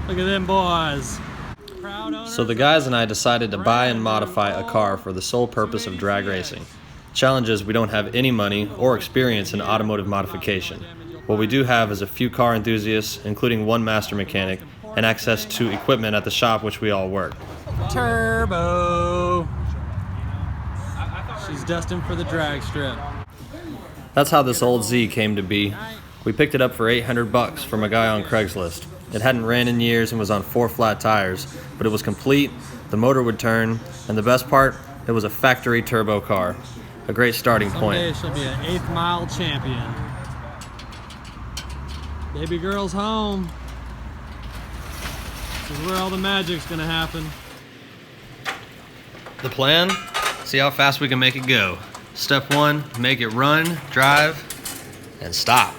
Look at them boys. So the guys and I decided to buy and modify a car for the sole purpose of drag racing. Challenge is we don't have any money or experience in automotive modification. What we do have is a few car enthusiasts, including one master mechanic, and access to equipment at the shop which we all work. Turbo. She's destined for the drag strip. That's how this old Z came to be. We picked it up for $800 from a guy on Craigslist. It hadn't ran in years and was on 4 flat tires, but it was complete, the motor would turn, and the best part, it was a factory turbo car. A great starting point. Someday she'll be an 8th mile champion. Baby girl's home. This is where all the magic's gonna happen. The plan? See how fast we can make it go. Step 1, make it run, drive, and stop.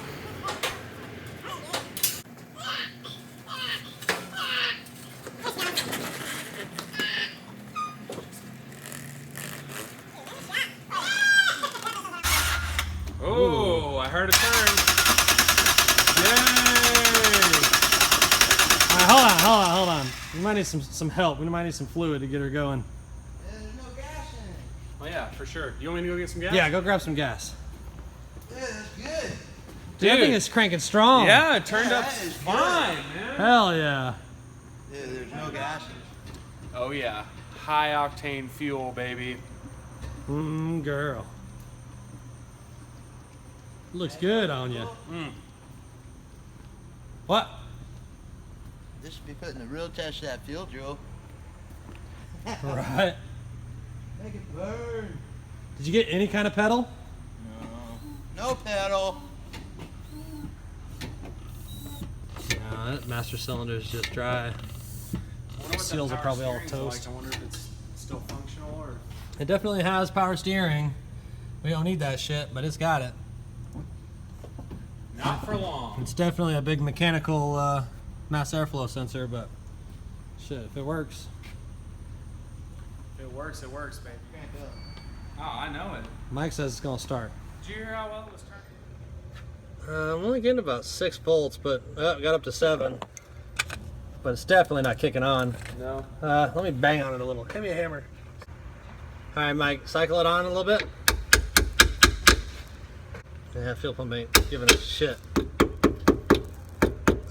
Oh, I heard a turn. Yay! All right, hold on. We might need some help. We might need some fluid to get her going. There's no gas in it. Oh yeah, for sure. You want me to go get some gas? Yeah, go grab some gas. Yeah, that's good. Dude, that thing is cranking strong. Yeah, it turned up that is fine, good. man. Hell yeah. Yeah, there's no gas in it. Oh yeah, high octane fuel, baby. Girl. Looks good on you. What? This should be putting the real test to that fuel drill. Right. Make it burn. Did you get any kind of pedal? No pedal. No, that master cylinder is just dry. Seals are probably all toast. I wonder if it's still functional or. It definitely has power steering. We don't need that shit, but it's got it. Not for long. It's definitely a big mechanical mass airflow sensor, but shit, if it works. If it works, baby. Oh, I know it. Mike says it's gonna start. Did you hear how well it was turning? I'm only getting about 6 volts, but got up to 7. But it's definitely not kicking on. No. Let me bang on it a little. Give me a hammer. All right, Mike, cycle it on a little bit. Yeah, fuel pump ain't giving us shit.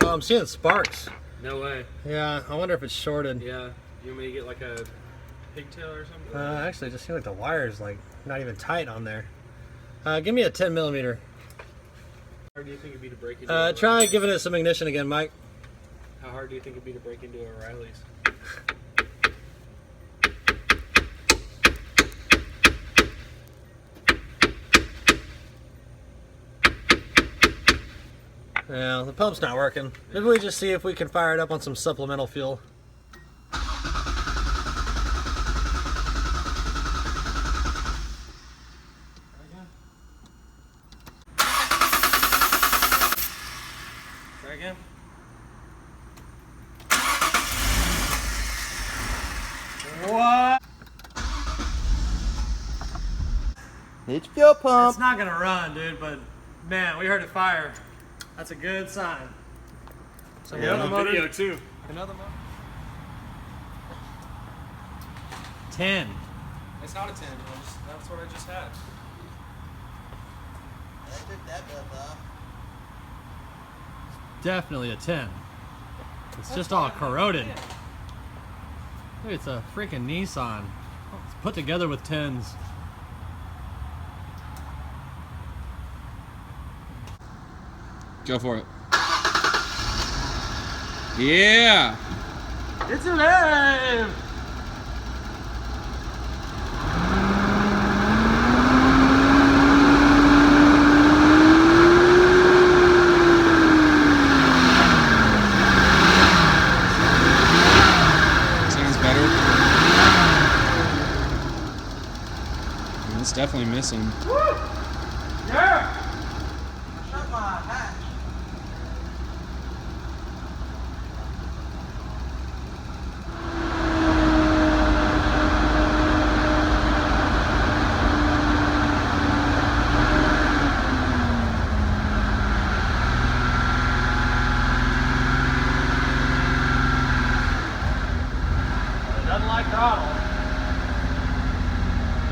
Oh, I'm seeing sparks. No way. Yeah, I wonder if it's shorted. Yeah. You want me to get like a pigtail or something? Actually, it just seems like the wire's like not even tight on there. Give me a 10 millimeter. How hard do you think it'd be to break into Try giving it some ignition again, Mike. How hard do you think it'd be to break into O'Reilly's? Yeah, the pump's not working. Maybe we just see if we can fire it up on some supplemental fuel. Try again. What? It's fuel pump. It's not gonna run, dude, but man, we heard it fire. That's a good sign. So Yeah, another on motor. video too. Another motor. 10. It's not a 10. That's what I just had. I took that belt off. Definitely a 10. It's just all corroded. Look, it's a freaking Nissan. It's put together with 10s. Go for it. Yeah. It's alive! Sounds better. It's definitely missing. Yeah! Shut my hatch. throttle.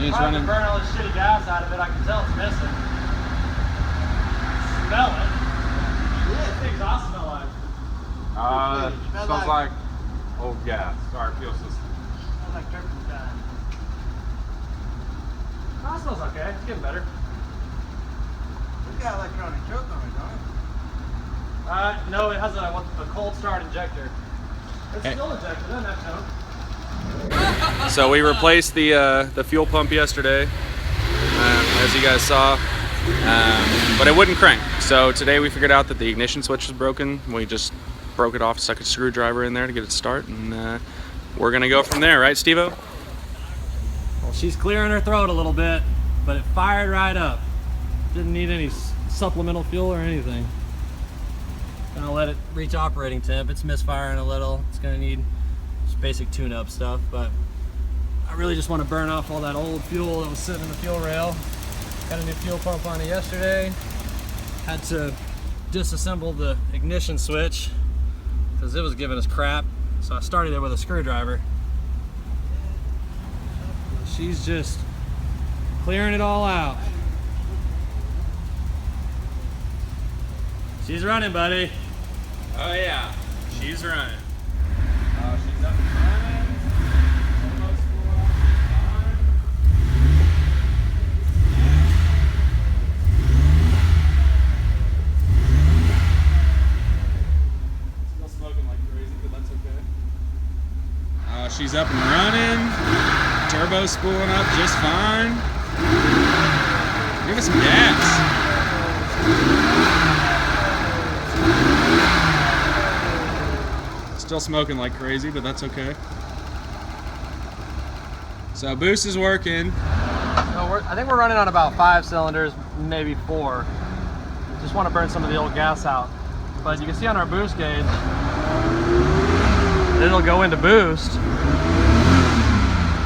It's Trying running. to burn all this shitty gas out of it. I can tell it's missing. Smell it. What's the exhaust smell like? Smells like old gas. Sorry, fuel system. Smells like turpentine. Oh, it smells okay. It's getting better. It's got electronic choke on it, don't it? No, it has a cold start injector. It's still injected, doesn't have choke. So we replaced the fuel pump yesterday, as you guys saw, but it wouldn't crank. So today we figured out that the ignition switch was broken. We just broke it off, stuck a screwdriver in there to get it to start, and we're gonna go from there, right, Steve-O? Well, she's clearing her throat a little bit, but it fired right up. Didn't need any supplemental fuel or anything. Gonna let it reach operating temp. It's misfiring a little. It's gonna need just basic tune-up stuff, but I really just want to burn off all that old fuel that was sitting in the fuel rail. Got a new fuel pump on it yesterday. Had to disassemble the ignition switch because it was giving us crap. So I started it with a screwdriver. She's just clearing it all out. She's running, buddy. Oh yeah, she's running. She's up and running. Almost full on. Still smoking like crazy, but that's okay. She's up and running. Turbo's spooling up just fine. Give us some gas. Still smoking like crazy, but that's okay. So boost is working. No, I think we're running on about 5 cylinders, maybe 4. Just want to burn some of the old gas out. But you can see on our boost gauge, it'll go into boost.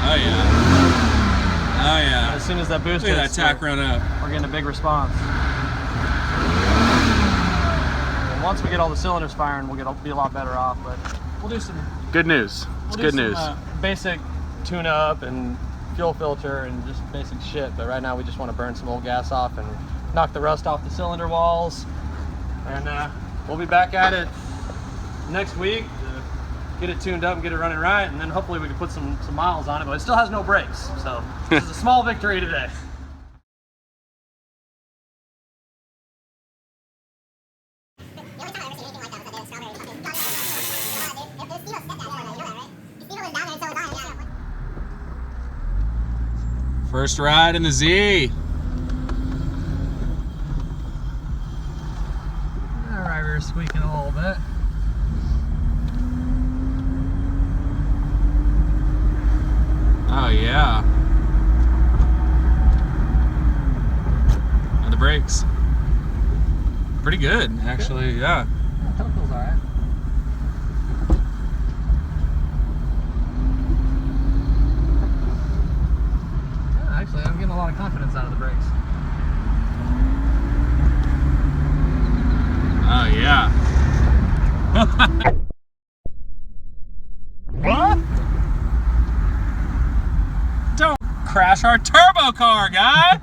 Oh yeah. Oh yeah. As soon as that boost Look at hits, that tack run up. we're getting a big response. And once we get all the cylinders firing, we'll be a lot better off. But we'll do some Good news. It's good news. Basic tune-up and fuel filter and just basic shit. But right now we just want to burn some old gas off and knock the rust off the cylinder walls. And we'll be back at it next week to get it tuned up and get it running right. And then hopefully we can put some miles on it. But it still has no brakes. So this is a small victory today. First ride in the Z. All right, we're squeaking a little bit. Oh yeah. And the brakes. Pretty good, actually, yeah. Toe feels all right. Actually, I'm getting a lot of confidence out of the brakes. Oh yeah. What? Don't crash our turbo car, guy!